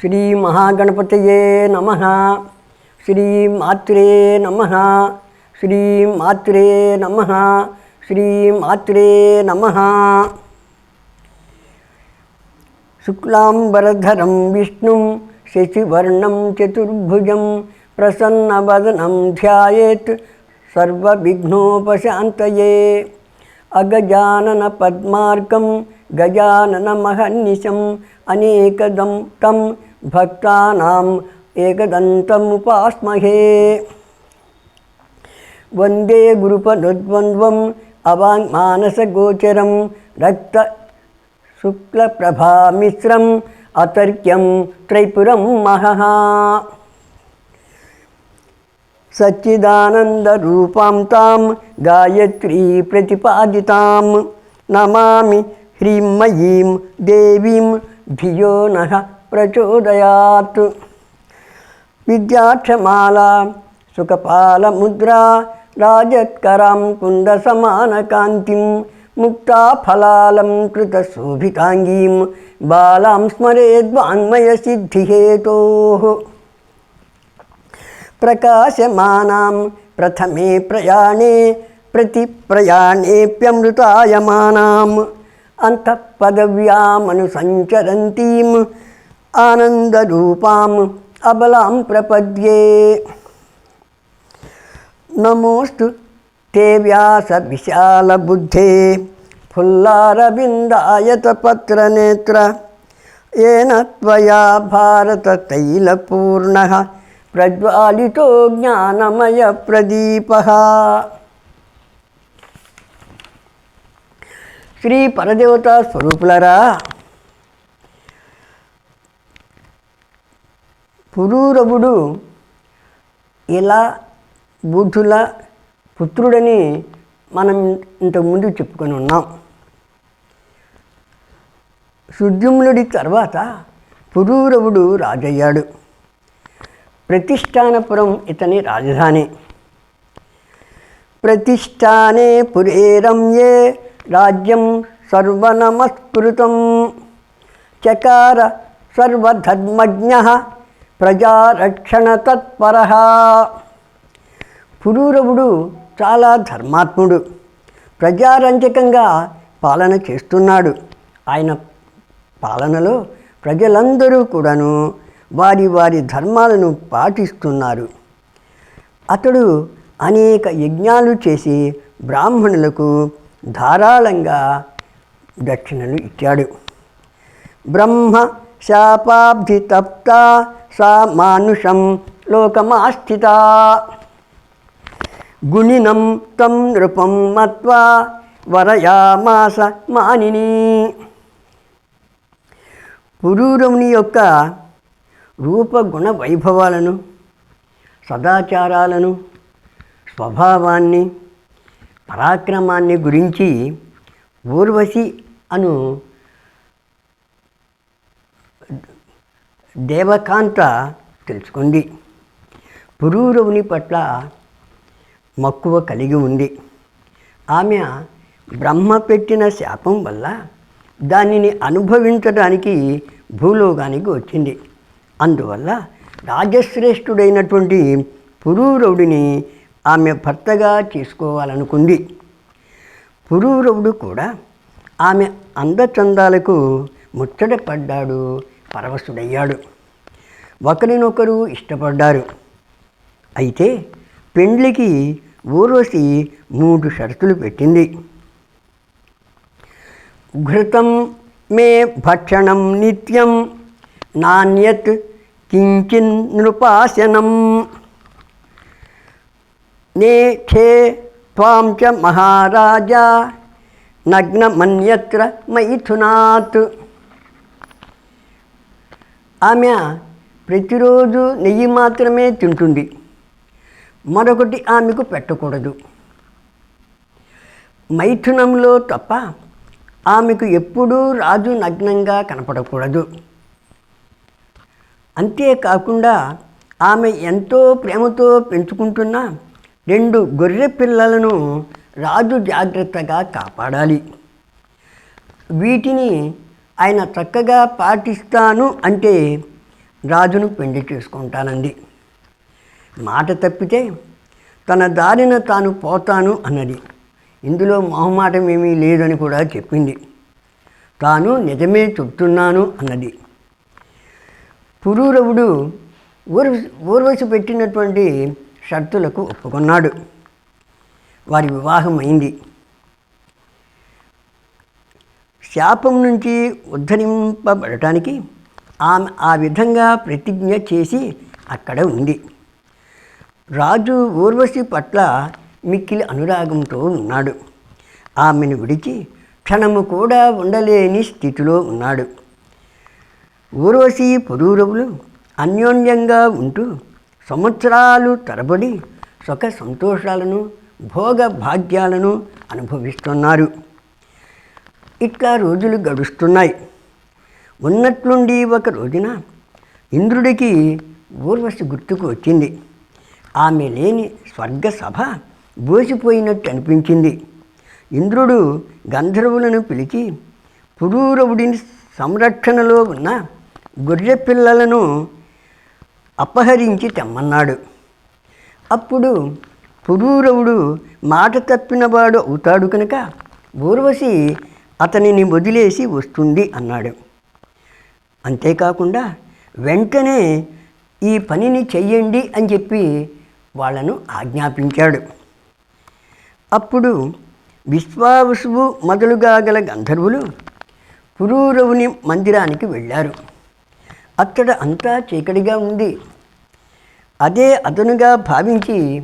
శ్రీ మహాగణపతయే నమః. శ్రీ మాత్రే నమః. శ్రీ మాత్రే నమః. శ్రీ మాత్రే నమః. శుక్లాంబరధరం విష్ణుం శశివర్ణం చతుర్భుజం ప్రసన్నవదనం ధ్యాయేత్ సర్వవిఘ్నోపశాంతయే. అగజానన పద్మార్కం గజాననమహర్నిశం అనేకదం తం భక్తానాం ఏకదంతముపాస్మహే. వందే గురుపదద్వంద్వం అవాంగ్మానసగోచరం రక్త శుక్లప్రభామిశ్రం అతర్క్యం త్రైపురం మహః. సచ్చిదానందరూపాం తాం గాయత్రీ ప్రతిపాదితాం నమామి హ్రీమయీం దేవీం ధియో నః ప్రచోదయాత్. విద్యాక్షమాలా సుఖపాలముద్రా రాజత్కరాం కుందసమానకాంతిం ముక్తాఫలాలం కృతశోభితాంగీం బాలాం స్మరేద్వాన్మయసిద్ధిహేతోః. ప్రకాశమానాం ప్రథమే ప్రయాణే ప్రతిప్రయాణేప్యమృతాయమానాం అంతఃపదవ్యామనుసంచరంతీం ఆనందరూపాం అబలాం ప్రపద్యే. నమోస్తు తే వ్యాస విశాలబుద్ధే ఫుల్లారవిందాయతపత్రనేత్ర ఏన త్వయా భారతతైలపూర్ణః ప్రజ్వాలితో జ్ఞానమయ ప్రదీపః. శ్రీ పరదేవతా స్వరూపులరా, పురూరవుడు ఇలా బుద్ధుల పుత్రుడని మనం ఇంతకుముందు చెప్పుకొని ఉన్నాం. సుద్యుమ్నుడి తర్వాత పురూరవుడు రాజయ్యాడు. ప్రతిష్టానపురం ఇతని రాజధాని. ప్రతిష్టానే పురే రమ్యే రాజ్యం సర్వనమస్కృతం చకార సర్వధర్మజ్ఞః ప్రజారక్షణ తత్పరః. పురూరవుడు చాలా ధర్మాత్ముడు, ప్రజారంజకంగా పాలన చేస్తున్నాడు. ఆయన పాలనలో ప్రజలందరూ కూడాను వారి వారి ధర్మాలను పాటిస్తున్నారు. అతడు అనేక యజ్ఞాలు చేసి బ్రాహ్మణులకు ధారాళంగా దక్షిణలు ఇచ్చాడు. బ్రహ్మ శాపాబ్ధి తప్త సా మానుషం లోకమాస్థిత గుణినం తం నృపం మత్వా వరయామాస మానిని. పురూరవుని యొక్క రూపగుణ వైభవాలను, సదాచారాలను, స్వభావాన్ని, పరాక్రమాన్ని గురించి ఊర్వశి అను దేవకాంత తెలుసుకుంది. పురూరవుని పట్ల మక్కువ కలిగి ఉంది. ఆమె బ్రహ్మ పెట్టిన శాపం వల్ల దానిని అనుభవించడానికి భూలోకానికి వచ్చింది. అందువల్ల రాజశ్రేష్ఠుడైనటువంటి పురూరవుడిని ఆమె భర్తగా చేసుకోవాలనుకుంది. పురూరవుడు కూడా ఆమె అందచందాలకు ముచ్చటపడ్డాడు, పరవశుడయ్యాడు. ఒకరినొకరు ఇష్టపడ్డారు. అయితే పెండ్లికి ఊర్వశి 3 షరతులు పెట్టింది. ఘృతం మే భక్షణం నిత్యం నాణ్యత్ కించిన్ నృపాసనం నేఖే త్వాం చ మహారాజా నగ్నమన్యత్ర మైథునాత్. ఆమె ప్రతిరోజు నెయ్యి మాత్రమే తింటుంది, మరొకటి ఆమెకు పెట్టకూడదు. మైథునంలో తప్ప ఆమెకు ఎప్పుడూ రాజు నగ్నంగా కనపడకూడదు. అంతేకాకుండా ఆమె ఎంతో ప్రేమతో పెంచుకుంటున్న 2 గొర్రె పిల్లలను రాజు జాగ్రత్తగా కాపాడాలి. వీటిని ఆయన చక్కగా పాటిస్తాను అంటే రాజును పెళ్లి చేసుకుంటానంది. మాట తప్పితే తన దారిన తాను పోతాను అన్నది. ఇందులో మొహమాటం ఏమీ లేదని కూడా చెప్పింది. తాను నిజమే చెప్తున్నాను అన్నది. పురూరవుడు ఊర్వశి పెట్టినటువంటి షరతులకు ఒప్పుకున్నాడు. వారి వివాహం అయింది. శాపం నుంచి ఉద్ధరింపబడటానికి ఆమె ఆ విధంగా ప్రతిజ్ఞ చేసి అక్కడ ఉంది. రాజు ఊర్వశి పట్ల మిక్కిలి అనురాగంతో ఉన్నాడు. ఆమెను విడిచి క్షణము కూడా ఉండలేని స్థితిలో ఉన్నాడు. ఊర్వశి పురూరవులు అన్యోన్యంగా ఉంటూ సంవత్సరాలు తరబడి సుఖ సంతోషాలను భోగ భాగ్యాలను అనుభవిస్తున్నారు. ఇట్లా రోజులు గడుస్తున్నాయి. ఉన్నట్లుండి ఒక రోజున ఇంద్రుడికి ఊర్వశి గుర్తుకు వచ్చింది. ఆమె లేని స్వర్గ సభ బోసిపోయినట్టు అనిపించింది. ఇంద్రుడు గంధర్వులను పిలిచి పురూరవుడిని సంరక్షణలో ఉన్న గొర్రె పిల్లలను అపహరించి తెమ్మన్నాడు. అప్పుడు పురూరవుడు మాట తప్పినవాడు అవుతాడు కనుక ఊర్వశి అతనిని వదిలేసి వస్తుంది అన్నాడు. అంతేకాకుండా వెంటనే ఈ పనిని చెయ్యండి అని చెప్పి వాళ్ళను ఆజ్ఞాపించాడు. అప్పుడు విశ్వావసువు మొదలుగా గల గంధర్వులు పురూరవుని మందిరానికి వెళ్ళారు. అక్కడ అంతా చీకటిగా ఉంది. అదే అదనుగా భావించి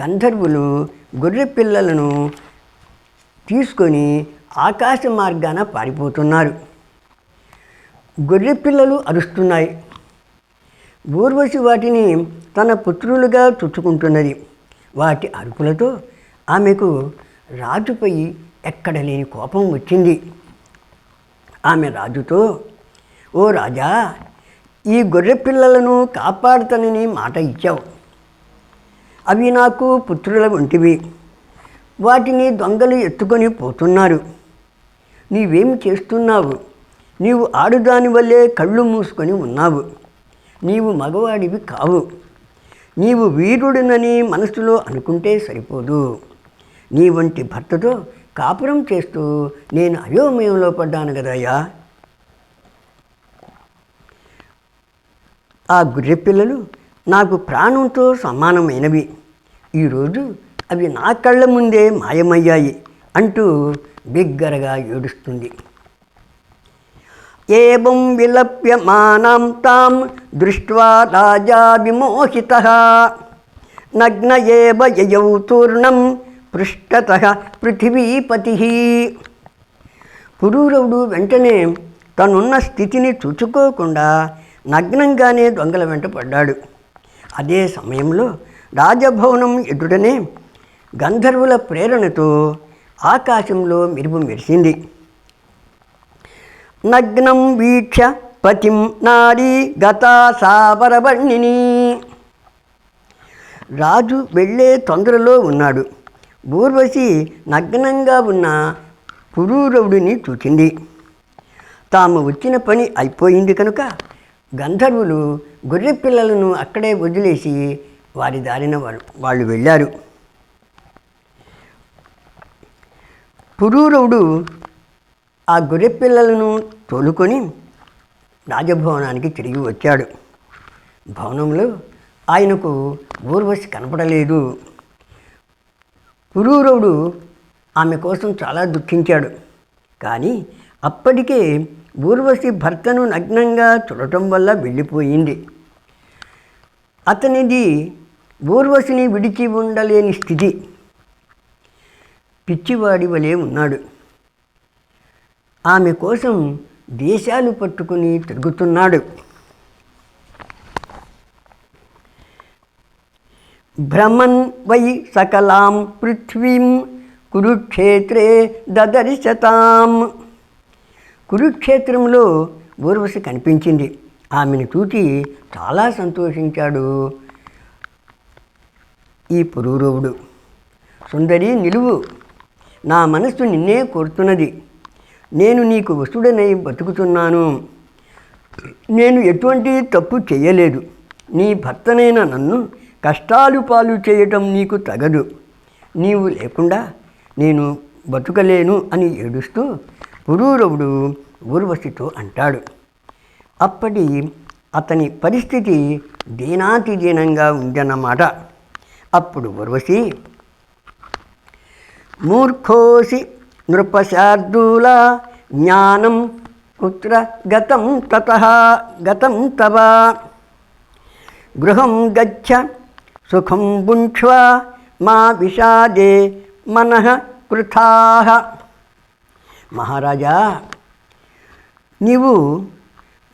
గంధర్వులు గొర్రె పిల్లలను తీసుకొని ఆకాశ మార్గాన పారిపోతున్నారు. గొర్రె పిల్లలు అరుస్తున్నాయి. ఊర్వశి వాటిని తన పుత్రులుగా చుట్టుకుంటున్నది. వాటి అరుపులతో ఆమెకు రాజుపై ఎక్కడ లేని కోపం వచ్చింది. ఆమె రాజుతో, ఓ రాజా, ఈ గొర్రె పిల్లలను కాపాడుతానని మాట ఇచ్చావు. అవి నాకు పుత్రుల వంటివి. వాటిని దొంగలు ఎత్తుకొని పోతున్నారు. నీవేమి చేస్తున్నావు? నీవు ఆడుదాని వల్లే కళ్ళు మూసుకొని ఉన్నావు. నీవు మగవాడివి కావు. నీవు వీరుడినని మనసులో అనుకుంటే సరిపోదు. నీ వంటి భర్తతో కాపురం చేస్తూ నేను అయోమయంలో పడ్డాను కదయ్యా. ఆ గొర్రె పిల్లలు నాకు ప్రాణంతో సమానమైనవి. ఈరోజు అవి నా కళ్ళ ముందే మాయమయ్యాయి అంటూ బిగ్గరగా ఏడుస్తుంది. ఏవం విలప్యమానాం తాం దృష్ట్వా రాజా విమోహితః నగ్న ఏవ యయౌ తూర్ణం పృష్ఠతః పృథివీపతిః. పురూరవుడు వెంటనే తనున్న స్థితిని చూచుకోకుండా నగ్నంగానే దొంగల వెంట పడ్డాడు. అదే సమయంలో రాజభవనం ఎదుటనే గంధర్వుల ప్రేరణతో ఆకాశంలో మెరుపు మెరిసింది. నగ్నం వీక్ష పతిం నారీ గతా సావరవర్ణిని. రాజు వెళ్ళే తొందరలో ఉన్నాడు. ఊర్వశి నగ్నంగా ఉన్న పురూరవుడిని చూచింది. తాము వచ్చిన పని అయిపోయింది కనుక గంధర్వులు గొర్రె పిల్లలను అక్కడే వదిలేసి వారి దారిన వాళ్ళు వెళ్ళారు. పురూరవుడు ఆ గొర్రె పిల్లలను తోలుకొని రాజభవనానికి తిరిగి వచ్చాడు. భవనంలో ఆయనకు ఊర్వశి కనపడలేదు. పురూరవుడు ఆమె కోసం చాలా దుఃఖించాడు. కానీ అప్పటికే ఊర్వశి భర్తను నగ్నంగా చూడటం వల్ల వెళ్ళిపోయింది. అతనిది ఊర్వశిని విడిచి ఉండలేని స్థితి. పిచ్చివాడి వలె ఉన్నాడు. ఆమె కోసం దేశాలు పట్టుకుని తిరుగుతున్నాడు. భ్రమన్ వై సకలాం పృథ్వీం కురుక్షేత్రే దదర్శతాం. కురుక్షేత్రంలో ఊర్వశి కనిపించింది. ఆమెను చూచి చాలా సంతోషించాడు ఈ పురూరవుడు. సుందరి, నిలువు, నా మనస్సు నిన్నే కోరుతున్నది. నేను నీకు వసుడనై బతుకుతున్నాను. నేను ఎటువంటి తప్పు చేయలేదు. నీ భర్తనైన నన్ను కష్టాలు పాలు చేయటం నీకు తగదు. నీవు లేకుండా నేను బతుకలేను అని ఏడుస్తూ పురూరవుడు ఊర్వశితో అంటాడు. అప్పటి అతని పరిస్థితి దీనాతిదీనంగా ఉందన్నమాట. అప్పుడు ఊర్వశి, మూర్ఖోసి నృపశార్దూల జ్ఞానం కుత్ర గతం తతః గతం తవ గృహం గచ్చ సుఖం భుంక్ష్వ మా విషాదే మనః కృతాః. మహారాజా, నీవు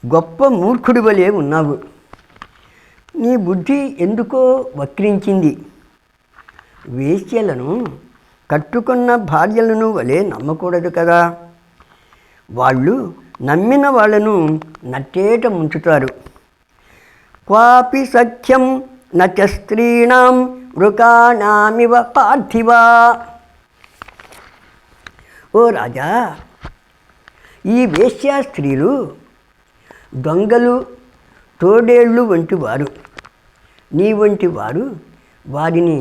గొప్ప మూర్ఖుడి వలె ఉన్నావు. నీ బుద్ధి ఎందుకో వక్రించింది. వేశ్యలను కట్టుకున్న భార్యలను వలె నమ్మకూడదు కదా. వాళ్ళు నమ్మిన వాళ్ళను నట్టేట ముంచుతారు. క్వాపి సఖ్యం నచ స్త్రీణాం మృగాణామివ పార్థివా. ఓ రాజా, ఈ వేశ్యా స్త్రీలు దొంగలు, తోడేళ్ళు వంటి వారు. నీ వంటి వారు వారిని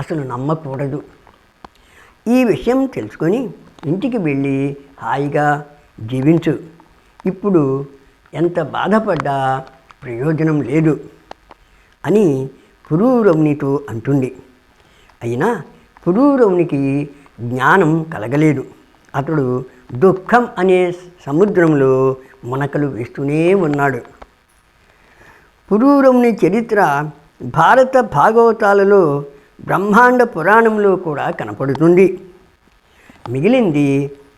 అసలు నమ్మకూడదు. ఈ విషయం తెలుసుకొని ఇంటికి వెళ్ళి హాయిగా జీవించు. ఇప్పుడు ఎంత బాధపడ్డా ప్రయోజనం లేదు అని పురూరవునితో అంటుంది. అయినా పురూరవునికి జ్ఞానం కలగలేదు. అతడు దుఃఖం అనే సముద్రంలో మునకలు వేస్తూనే ఉన్నాడు. పురూరవుని చరిత్ర భారత భాగవతాలలో, బ్రహ్మాండ పురాణంలో కూడా కనపడుతుంది. మిగిలింది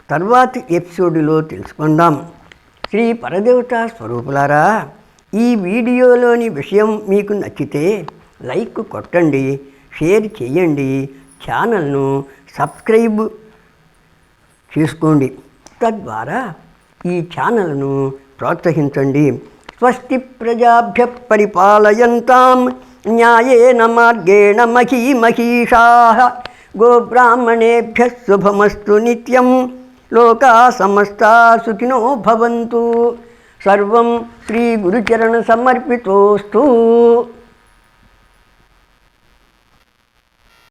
తర్వాతి ఎపిసోడ్లో తెలుసుకుందాం. శ్రీ పరదేవతా స్వరూపులారా, ఈ వీడియోలోని విషయం మీకు నచ్చితే లైక్ కొట్టండి, షేర్ చేయండి, ఛానల్ను సబ్స్క్రైబ్ చేసుకోండి. తద్వారా ఈ ఛానల్ను ప్రోత్సహించండి. స్వస్తి ప్రజాభ్య పరిపాలయంతాం న్యాయేన మార్గేణ మహీమహీషాః. గోబ్రాహ్మణేభ్యః శుభమస్తు నిత్యం. లోకాః సమస్తాః సుఖినో భవంతు. సర్వం శ్రీ గురుచరణ సమర్పితోస్తు.